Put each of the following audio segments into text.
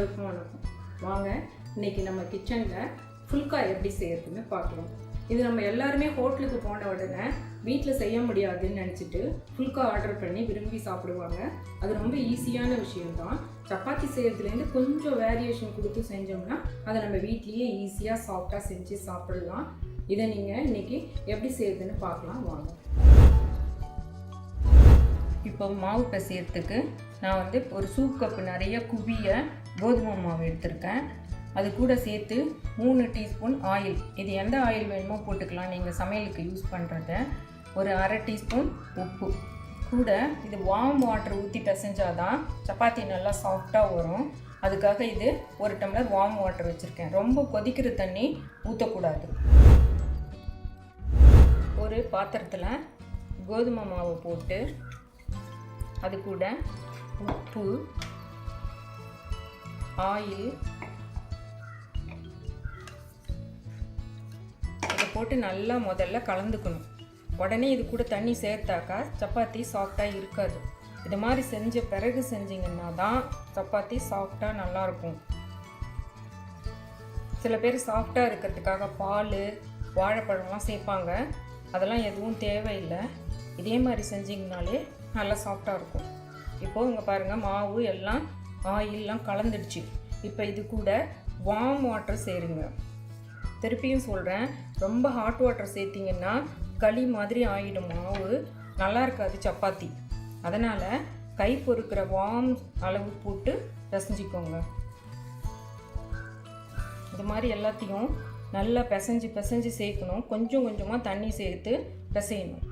அனைவருக்கும் வணக்கம். வாங்க இன்னைக்கு நம்ம கிச்சனில் ஃபுல்கா எப்படி செய்யறதுன்னு பார்க்கலாம். இது நம்ம எல்லாருமே ஹோட்டலுக்கு போன உடனே வீட்டில் செய்ய முடியாதுன்னு நினச்சிட்டு ஃபுல்கா ஆர்டர் பண்ணி விரும்பி சாப்பிடுவாங்க. அது ரொம்ப ஈஸியான விஷயம்தான். சப்பாத்தி செய்யறதுலேருந்து கொஞ்சம் வேரியேஷன் கொடுத்து செஞ்சோம்னா அதை நம்ம வீட்லேயே ஈஸியாக சாஃப்டாக செஞ்சு சாப்பிடலாம். இதை நீங்கள் இன்னைக்கு எப்படி செய்யறதுன்னு பார்க்கலாம் வாங்க. இப்போ மாவு பிசையறதுக்கு நான் ஒரு சூப் கப்பு நிறைய குவிய கோதுமை மாவு எடுத்திருக்கேன். அது கூட சேர்த்து 3 டீஸ்பூன் ஆயில், இது எந்த ஆயில் வேணுமோ போட்டுக்கலாம், நீங்கள் சமையலுக்கு யூஸ் பண்ணுறத. ஒரு அரை டீஸ்பூன் உப்பு கூட. இது வார்ம் வாட்டர் ஊற்றி பிசைஞ்சாதான் சப்பாத்தி நல்லா சாஃப்டாக வரும். அதுக்காக இது 1 டம்ளர் வார்ம் வாட்டர் வச்சுருக்கேன். ரொம்ப கொதிக்கிற தண்ணி ஊற்றக்கூடாது. ஒரு பாத்திரத்தில் கோதுமை மாவை போட்டு அது கூட உப்பு, ஆயில் இதை போட்டு நல்லா முதல்ல கலந்துக்கணும். உடனே இது கூட தண்ணி சேர்த்தாக்கா சப்பாத்தி சாஃப்டாக இருக்காது. இது மாதிரி செஞ்ச பிறகு செஞ்சிங்கன்னா தான் சப்பாத்தி சாஃப்டாக நல்லாயிருக்கும். சில பேர் சாஃப்டாக இருக்கிறதுக்காக பால், வாழைப்பழம்லாம் சேர்ப்பாங்க. அதெல்லாம் எதுவும் தேவையில்லை. இதே மாதிரி செஞ்சிங்கனாலே நல்லா சாஃப்டாக இருக்கும். இப்போது இங்கே பாருங்கள், மாவு எல்லாம் ஆயிலெலாம் கலந்துடுச்சு. இப்போ இது கூட வார்ம் வாட்டர் சேருங்க. திருப்பியும் சொல்கிறேன், ரொம்ப ஹாட் வாட்டர் சேர்த்திங்கன்னா களி மாதிரி ஆகிடும், மாவு நல்லா இருக்காது சப்பாத்தி. அதனால் கை பொறுக்கிற வார்ம் அளவு போட்டு பிசைஞ்சிக்கோங்க. இது மாதிரி எல்லாத்தையும் நல்லா பிசைஞ்சு சேர்க்கணும். கொஞ்சம் கொஞ்சமாக தண்ணி சேர்த்து பிசையணும்.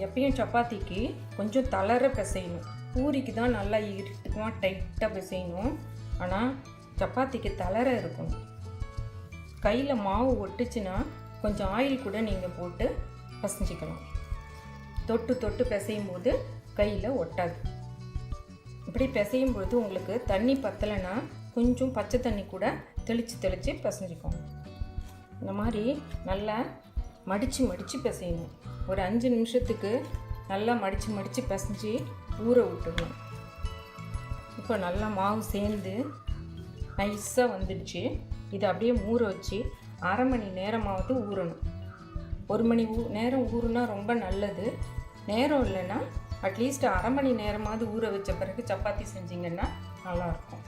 எப்பயும் சப்பாத்திக்கு கொஞ்சம் தளர பிசையணும். பூரிக்கு தான் நல்லா இறுக்கமாக டைட்டாக பிசையணும். ஆனால் சப்பாத்திக்கு தளர இருக்கணும். கையில் மாவு ஒட்டுச்சுன்னா கொஞ்சம் ஆயில் கூட நீங்கள் போட்டு பிசைஞ்சிக்கலாம். தொட்டு பிசையும் போது கையில் ஒட்டாது. இப்படி பிசையும் பொழுது உங்களுக்கு தண்ணி பத்தலைன்னா கொஞ்சம் பச்சை தண்ணி கூட தெளித்து பிசைஞ்சிக்கோங்க. இந்த மாதிரி நல்லா மடித்து பிசையணும். ஒரு 5 நிமிஷத்துக்கு நல்லா மடித்து பிசைஞ்சு ஊற விட்டுடணும். இப்போ நல்லா மாவு சேர்ந்து நைஸாக வந்துடுச்சு. இதை அப்படியே ஊற வச்சு அரை மணி நேரமாவது ஊறணும். 1 மணி நேரம் ஊறுனா ரொம்ப நல்லது. நேரம் இல்லைன்னா அட்லீஸ்ட் அரை மணி நேரமாவது ஊற வச்ச பிறகு சப்பாத்தி செஞ்சிங்கன்னா நல்லாயிருக்கும்.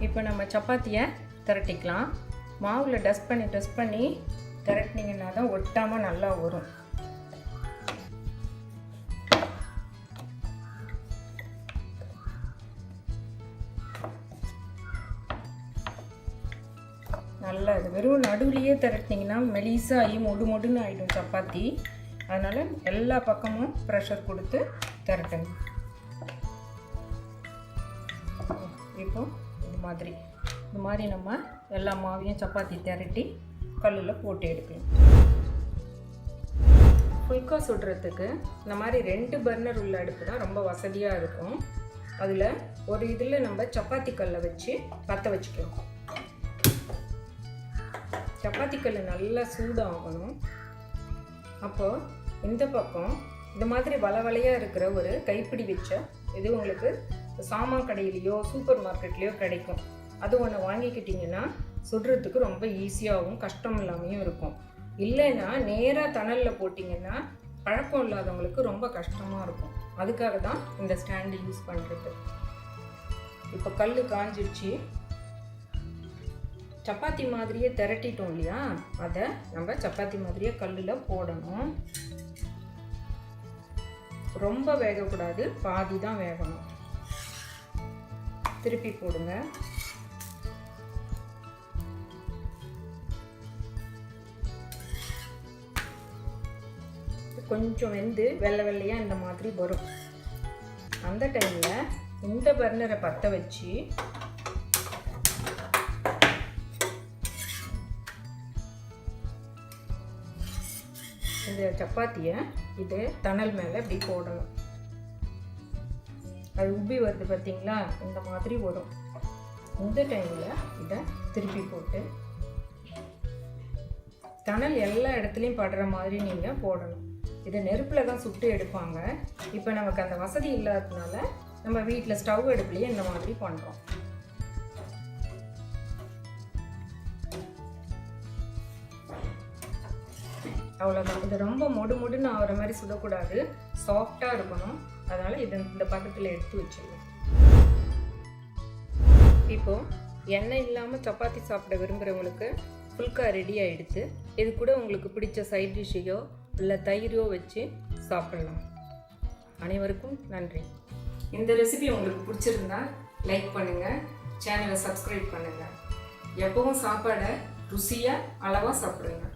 இப்போ நம்ம சப்பாத்தியை திரட்டிக்கலாம். மாவில் டஸ்ட் பண்ணி திரட்டினீங்கன்னா தான் ஒட்டாமல் நல்லா வரும். நல்லா இது வெறும் நடுவுலையே திரட்டினீங்கன்னா மெலிசாகி மொடுன்னு ஆகிடும் சப்பாத்தி. அதனால் எல்லா பக்கமும் ப்ரெஷர் கொடுத்து திரட்டுங்க. இப்போ இது மாதிரி நம்ம எல்லா மாவையும் சப்பாத்தி திரட்டி கல்லில் போட்டு எடுக்கலாம். ஃபுல்கா சுடுறதுக்கு இந்த மாதிரி 2 பர்னர் உள்ள அடுப்பு தான் ரொம்ப வசதியாக இருக்கும். அதில் ஒரு இதில் நம்ம சப்பாத்தி கல்லை வச்சு பற்ற வச்சுக்கலாம். சப்பாத்தி கல் நல்லா சூடாகணும். அப்போது இந்த பக்கம் இந்த மாதிரி வளையாக இருக்கிற ஒரு கைப்பிடி வச்ச இது உங்களுக்கு சாமான் கடையிலையோ சூப்பர் மார்க்கெட்லேயோ கிடைக்கும். அது ஒன்று வாங்கிக்கிட்டிங்கன்னா சுடுறதுக்கு ரொம்ப ஈஸியாகவும் கஷ்டம் இல்லாமையும் இருக்கும். இல்லைன்னா நேராக தணலில் போட்டிங்கன்னா பழக்கம் இல்லாதவங்களுக்கு ரொம்ப கஷ்டமாக இருக்கும். அதுக்காக தான் இந்த ஸ்டாண்டு யூஸ் பண்ணுறது. இப்போ கல் காஞ்சிடுச்சு. சப்பாத்தி மாதிரியே திரட்டிட்டோம் இல்லையா, அதை நம்ம சப்பாத்தி மாதிரியே கல்லில் போடணும். ரொம்ப வேகக்கூடாது, பாதி தான் வேகணும். திருப்பி போடுங்க. கொஞ்சம் வெந்து வெள்ளையாக இந்த மாதிரி வரும். அந்த டைமில் இந்த பர்னரை பற்ற வச்சு இந்த சப்பாத்தியை இது தணல் மேலே இப்படி போடணும். அது உப்பி வருது பார்த்தீங்களா, இந்த மாதிரி வரும். இந்த டைமில் இதை திருப்பி போட்டு தணல் எல்லா இடத்துலையும் படுற மாதிரி நீங்கள் போடணும். இதை நெருப்பில் தான் சுட்டு எடுப்பாங்க. இப்போ நமக்கு அந்த வசதி இல்லாததுனால நம்ம வீட்டில் ஸ்டவ் அடுப்புலேயே இந்த மாதிரி பண்ணுறோம். அவ்வளோதான். இது ரொம்ப மொடுன்னு ஆகிற மாதிரி சுடக்கூடாது, சாஃப்டாக இருக்கணும். அதனால் இதை இந்த பக்கத்தில் எடுத்து வச்சிடலாம். இப்போது எண்ணெய் இல்லாமல் சப்பாத்தி சாப்பிட விரும்புகிறவங்களுக்கு ஃபுல்கா ரெடி ஆகிடுது. இது கூட உங்களுக்கு பிடிச்ச சைட் டிஷ்ஷையோ இல்லை தயிரோ வச்சு சாப்பிடலாம். அனைவருக்கும் நன்றி. இந்த ரெசிபி உங்களுக்கு பிடிச்சிருந்தா லைக் பண்ணுங்கள், சேனலை சப்ஸ்கிரைப் பண்ணுங்கள். எப்பவும் சாப்பாடை ருசியாக அளவாக சாப்பிடுங்க.